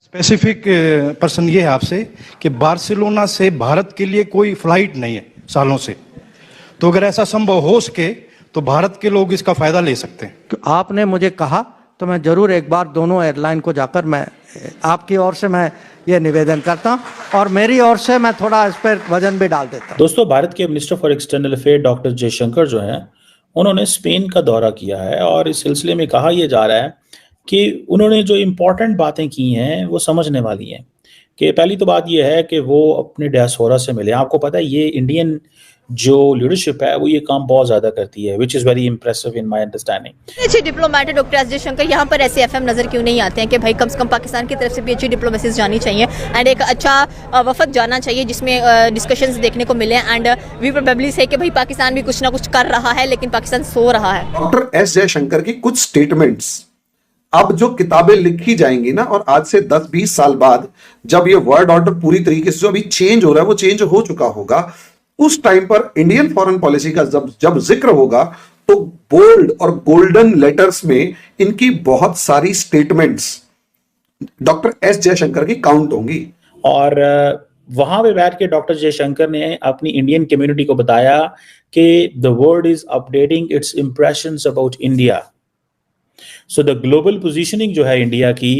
Specific प्रश्न ये है आपसे कि बार्सिलोना से भारत के लिए कोई फ्लाइट नहीं है सालों से, तो अगर ऐसा संभव हो सके तो भारत के लोग इसका फायदा ले सकते हैं। आपने मुझे कहा तो मैं जरूर एक बार दोनों एयरलाइन को जाकर मैं आपकी ओर से मैं ये निवेदन करता हूं और मेरी ओर से मैं थोड़ा इस पर वजन भी डाल देता हूं। दोस्तों, भारत के minister for external affair doctor Jaishankar जो हैं, उन्होंने स्पेन का दौरा किया है और इस सिलसिले में कहा यह जा रहा है कि उन्होंने जो इम्पोर्टेंट बातें की हैं वो समझने वाली हैं। कि पहली तो बात यह है कि वो अपने डायस्पोरा से मिले। आपको पता है ये इंडियन जो लीडरशिप है वो ये काम बहुत ज्यादा करती है, which is very impressive in my understanding. अच्छे डिप्लोमेट है डॉक्टर एस जयशंकर, यहाँ पर ऐसे एफएम नजर क्यों नहीं आते हैं कि भाई कम से कम पाकिस्तान की तरफ से भी अच्छी डिप्लोमेसी जानी चाहिए एंड एक अच्छा वफद जाना चाहिए जिसमें डिस्कशंस देखने को मिले एंड वी प्रोबेबली से कि भाई पाकिस्तान भी कुछ ना कुछ कर रहा है लेकिन पाकिस्तान सो रहा है। डॉक्टर एस जयशंकर की कुछ स्टेटमेंट्स अब जो किताबें लिखी जाएंगी ना, और आज से 10-20 साल बाद जब ये वर्ल्ड ऑर्डर पूरी तरीके से जो अभी चेंज हो रहा है वो चेंज हो चुका होगा, उस टाइम पर इंडियन फॉरेन पॉलिसी का जब जिक्र होगा तो बोल्ड और गोल्डन लेटर्स में इनकी बहुत सारी स्टेटमेंट्स डॉक्टर एस जयशंकर की काउंट होंगी। और वहां पे बैठ के डॉक्टर जयशंकर ने अपनी इंडियन कम्युनिटी को बताया कि the world is updating it's impressions about India. So the global positioning जो है इंडिया की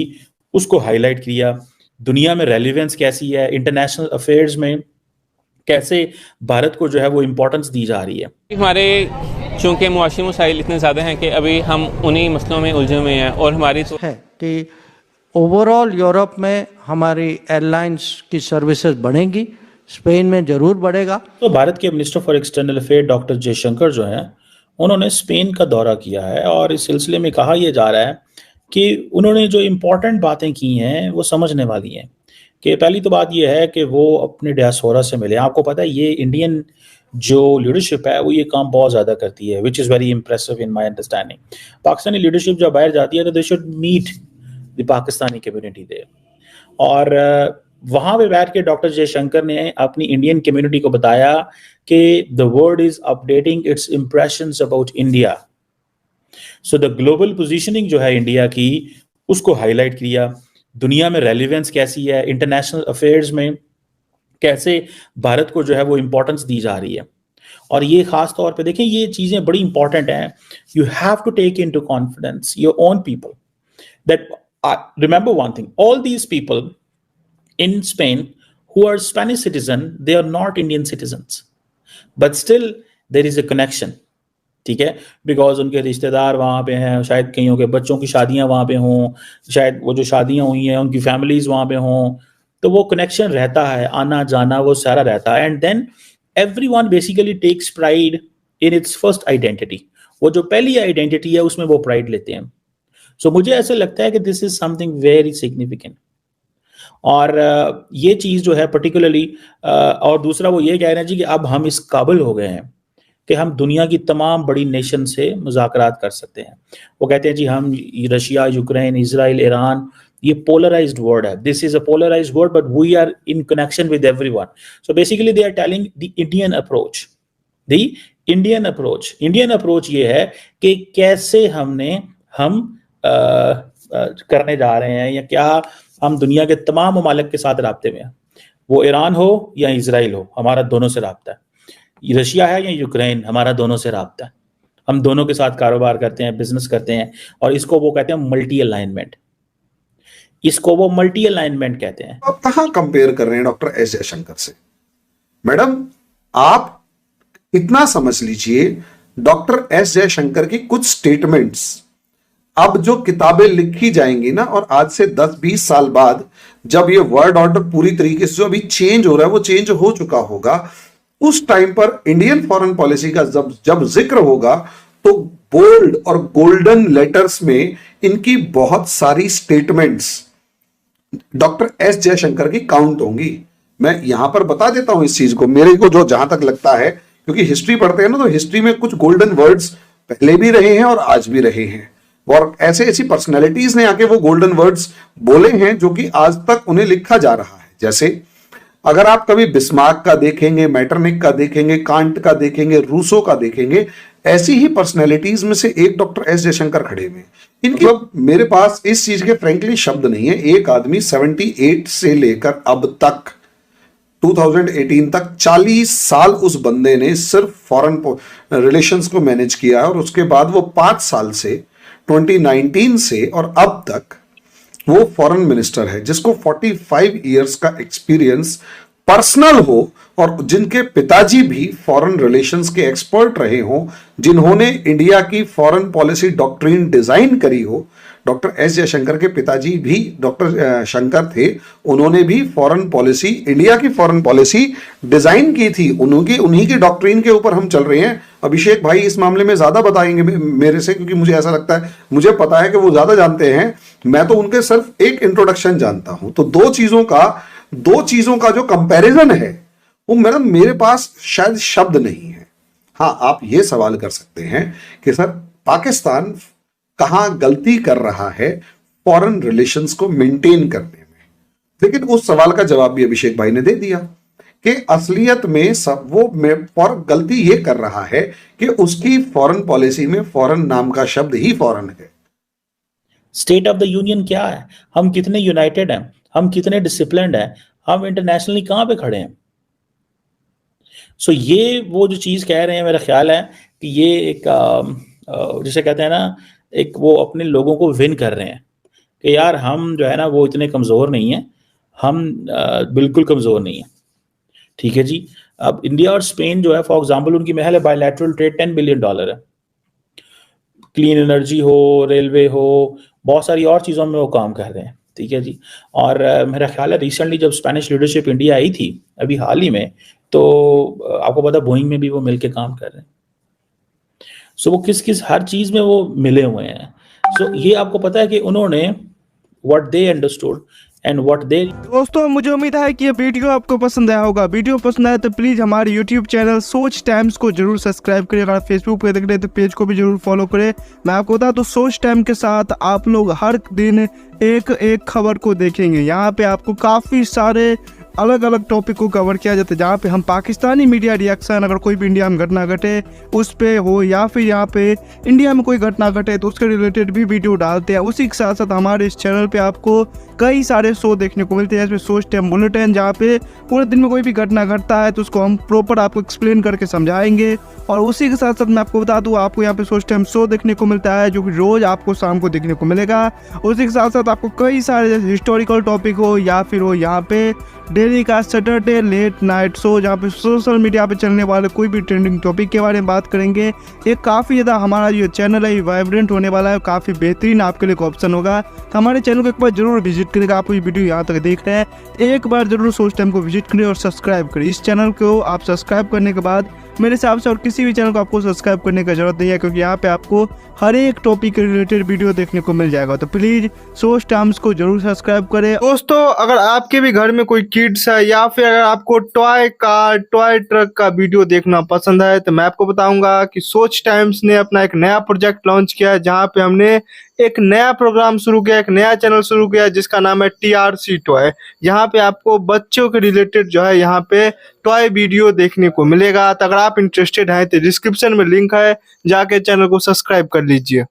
उसको हाईलाइट किया। दुनिया में रेलिवेंस कैसी है, इंटरनेशनल अफेयर्स में कैसे भारत को जो है वो इंपॉर्टेंस दी जा रही है। हमारे चूंकि मुआशी मसाइल इतने ज़्यादा हैं कि अभी हम उन्हीं मसलों में उलझे हुए हैं और हमारी तो है कि ओवरऑल यूरोप में हमारी एयरलाइंस की सर्विसेज बढ़ेंगी, स्पेन में जरूर बढ़ेगा। तो भारत के minister for external affair doctor Jaishankar जो हैं, उन्होंने स्पेन का दौरा किया है और इस सिलसिले में कहा यह जा रहा है कि उन्होंने जो इम्पोर्टेंट बातें की हैं वो समझने वाली हैं। कि पहली तो बात यह है कि वो अपने डायस्पोरा से मिले। आपको पता है ये इंडियन जो लीडरशिप है वो ये काम बहुत ज़्यादा करती है, which is very impressive in my understanding. Pakistani leadership जब बाहर जाती है तो they should meet the Pakistani community there. और वहाँ पे बैठ के डॉक्टर जयशंकर ने अपनी इंडियन कम्युनिटी को बताया कि the world is updating it's impressions about India. So the global positioning जो है इंडिया की उसको हाईलाइट किया। दुनिया में रेलिवेंस कैसी है, इंटरनेशनल अफेयर्स में कैसे भारत को जो है वो इंपॉर्टेंस दी जा रही है। और ये खास तौर पे देखें, ये चीजें बड़ी इंपॉर्टेंट हैं। You have to take into confidence your own people that remember one thing, all these people in Spain who are Spanish citizen, they are not Indian citizens, but still there is a connection, ठीक है, because उनके रिश्तेदार वहाँ पे हैं, शायद कईयों के बच्चों की शादियां वहाँ पे हों, शायद वो जो शादियां हुई हैं उनकी फैमिलीज वहाँ पे हों, तो वो कनेक्शन रहता है, आना जाना वो सारा रहता है। And then everyone basically takes pride in its first identity. वो जो पहली आइडेंटिटी है उसमें वो प्राइड लेते हैं। सो मुझे ऐसा लगता है कि this is something very significant. और ये चीज़ जो है पर्टिकुलरली, और दूसरा वो ये कह रहे हैं जी कि अब हम इस काबिल हो गए हैं कि हम दुनिया की तमाम बड़ी नेशन से मुज़ाकरात कर सकते हैं। वो कहते हैं जी हम रशिया, यूक्रेन, इजराइल, ईरान, ये पोलराइज्ड वर्ड है, this is a polarized word but we are in connection with everyone. So basically they are telling the Indian approach, the Indian approach. Indian approach ये है कि कैसे हम करने जा रहे हैं या क्या हम दुनिया के तमाम ममालिक के साथ राब्ते में हैं, वो ईरान हो या इजराइल हो, हमारा दोनों से राब्ता है। रशिया है या यूक्रेन, हमारा दोनों से राब्ता है। हम दोनों के साथ कारोबार करते हैं, बिजनेस करते हैं, और इसको वो कहते हैं मल्टी अलाइनमेंट। इसको वो मल्टी अलाइनमेंट कहते हैं। आप कहां कंपेयर कर रहे हैं डॉक्टर एस जयशंकर से? मैडम, आप इतना समझ लीजिए, डॉक्टर एस जयशंकर की कुछ स्टेटमेंट्स अब जो किताबें लिखी जाएंगी ना, और आज से 10-20 साल बाद जब ये वर्ल्ड ऑर्डर पूरी तरीके से जो अभी चेंज हो रहा है वो चेंज हो चुका होगा, उस टाइम पर इंडियन फॉरेन पॉलिसी का जब जिक्र होगा तो बोल्ड और गोल्डन लेटर्स में इनकी बहुत सारी स्टेटमेंट्स डॉक्टर एस जयशंकर की काउंट होंगी। मैं यहां पर बता देता हूं इस चीज को, मेरे को जो जहां तक लगता है, क्योंकि हिस्ट्री पढ़ते हैं ना, तो हिस्ट्री में कुछ गोल्डन वर्ड्स पहले भी रहे हैं और आज भी रहे हैं, और ऐसी पर्सनैलिटीज ने आके वो गोल्डन वर्ड्स बोले हैं जो कि आज तक उन्हें लिखा जा रहा है। जैसे अगर आप कभी बिस्मार्क का देखेंगे, मैटरनिक का देखेंगे, कांट का देखेंगे, रूसो का देखेंगे, ऐसी ही पर्सनैलिटीज में से एक डॉक्टर एस जयशंकर खड़े हुए हैं। इनकी अब मेरे पास इस चीज के फ्रेंकली शब्द नहीं है। एक आदमी 78 से लेकर अब तक 2018 तक 40 साल उस बंदे ने सिर्फ फॉरेन रिलेशंस को मैनेज किया है, और उसके बाद वो 5 साल से 2019 से और अब तक वो फॉरेन मिनिस्टर है, जिसको 45 इयर्स का एक्सपीरियंस पर्सनल हो, और जिनके पिताजी भी फॉरेन रिलेशंस के एक्सपर्ट रहे हो, जिन्होंने इंडिया की फॉरेन पॉलिसी डॉक्ट्रिन डिजाइन करी हो। डॉक्टर एस जयशंकर के पिताजी भी डॉक्टर शंकर थे, उन्होंने भी फॉरेन पॉलिसी, इंडिया की फॉरेन पॉलिसी डिजाइन की थी। उन्हीं की डॉक्ट्रिन के ऊपर हम चल रहे हैं। अभिषेक भाई इस मामले में ज्यादा बताएंगे मेरे से, क्योंकि मुझे ऐसा लगता है, मुझे पता है कि वो ज्यादा जानते हैं, मैं तो उनके सिर्फ एक इंट्रोडक्शन जानता हूं। तो दो चीजों का जो कंपैरिजन है वो मैडम मेरे पास शायद शब्द नहीं है। हाँ, आप ये सवाल कर सकते हैं कि सर पाकिस्तान कहां गलती कर रहा है फॉरेन रिलेशंस को मेंटेन करने में, लेकिन उस सवाल का जवाब भी अभिषेक भाई ने दे दिया कि असलियत में सब वो गलती ये कर रहा है कि उसकी फॉरेन पॉलिसी में फॉरेन नाम का शब्द ही फॉरेन है। स्टेट ऑफ द यूनियन क्या है, हम कितने यूनाइटेड हैं, हम कितने डिसिप्लिन्ड हैं, हम इंटरनेशनली कहां पे खड़े हैं। सो ये वो जो चीज कह रहे हैं, मेरा ख्याल है कि ये एक जिसे कहते हैं ना, एक वो अपने लोगों को विन कर रहे हैं कि यार हम जो है ना वो इतने कमजोर नहीं है, हम बिल्कुल कमजोर नहीं है। ठीक है जी। अब इंडिया और स्पेन जो है फॉर एग्जांपल, उनकी महल है बायलैटरल ट्रेड $10 बिलियन है। क्लीन एनर्जी हो, रेलवे हो, बहुत सारी और चीज़ों में वो काम कर रहे हैं। ठीक है जी। और मेरा ख्याल है रिसेंटली जब स्पेनिश लीडरशिप इंडिया आई थी अभी हाल ही में, तो आपको पता बोइंग में भी वो मिलके काम कर रहे हैं। सो वो किस हर चीज़ में वो मिले हुए हैं। सो ये आपको पता है कि उन्होंने what they understood and what they. दोस्तों मुझे उम्मीद है कि ये वीडियो आपको पसंद आया होगा। वीडियो पसंद आया तो प्लीज़ हमारे यूट्यूब चैनल सोच टाइम्स को जरूर सब्सक्राइब करें। अगर फेसबुक पे देख रहे हैं तो पेज को भी जरूर फॉलो करें। मैं आपको बता तो सोच टाइम के साथ आप लोग हर दिन एक खबर को देखेंगे। यहाँ पे आपको काफ़ी सारे अलग अलग टॉपिक को कवर किया जाता है, जहाँ पे हम पाकिस्तानी मीडिया रिएक्शन, अगर कोई भी इंडिया में घटना घटे उस पे हो, या फिर यहाँ पे इंडिया में कोई घटना घटे तो उसके रिलेटेड भी वीडियो डालते हैं। उसी के साथ साथ हमारे इस चैनल पे आपको कई सारे शो देखने को मिलते हैं, जैसे सोच टाइम बुलेटिन, जहाँ पे पूरे दिन में कोई भी घटना घटता है तो उसको हम प्रॉपर आपको एक्सप्लेन करके समझाएंगे। और उसी के साथ साथ मैं आपको बता दूँ, आपको यहाँ पे सोच टाइम शो देखने को मिलता है जो कि रोज़ आपको शाम को देखने को मिलेगा। उसी के साथ साथ आपको कई सारे जैसे हिस्टोरिकल टॉपिक हो, या फिर हो यहाँ पे डेली का सैटरडे लेट नाइट शो, जहाँ पे सोशल मीडिया पे चलने वाले कोई भी ट्रेंडिंग टॉपिक के बारे में बात करेंगे। ये काफ़ी ज़्यादा हमारा जो चैनल है वाइब्रेंट होने वाला है, काफ़ी बेहतरीन आपके लिए एक ऑप्शन होगा। तो हमारे चैनल को एक बार जरूर विजिट करेगा। आप ये वीडियो यहाँ तक देख रहे हैं, एक बार जरूर सोच टाइम को विजिट करें और सब्सक्राइब करें। इस चैनल को आप सब्सक्राइब करने के बाद मेरे हिसाब से और किसी भी चैनल को आपको सब्सक्राइब करने की जरूरत नहीं है, क्योंकि यहाँ पे आपको हर एक टॉपिक के रिलेटेड वीडियो देखने को मिल जाएगा। तो प्लीज सोच टाइम्स को जरूर सब्सक्राइब करें। दोस्तों अगर आपके भी घर में कोई किड्स है, या फिर अगर आपको टॉय कार, टॉय ट्रक का वीडियो देखना पसंद है, तो मैं आपको बताऊंगा कि सोच टाइम्स ने अपना एक नया प्रोजेक्ट लॉन्च किया है, जहाँ पे हमने एक नया प्रोग्राम शुरू किया, एक नया चैनल शुरू किया जिसका नाम है TRC टॉय। यहाँ पे आपको बच्चों के रिलेटेड जो है यहाँ पे टॉय वीडियो देखने को मिलेगा। तो अगर आप इंटरेस्टेड हैं तो डिस्क्रिप्शन में लिंक है, जाके चैनल को सब्सक्राइब कर लीजिए।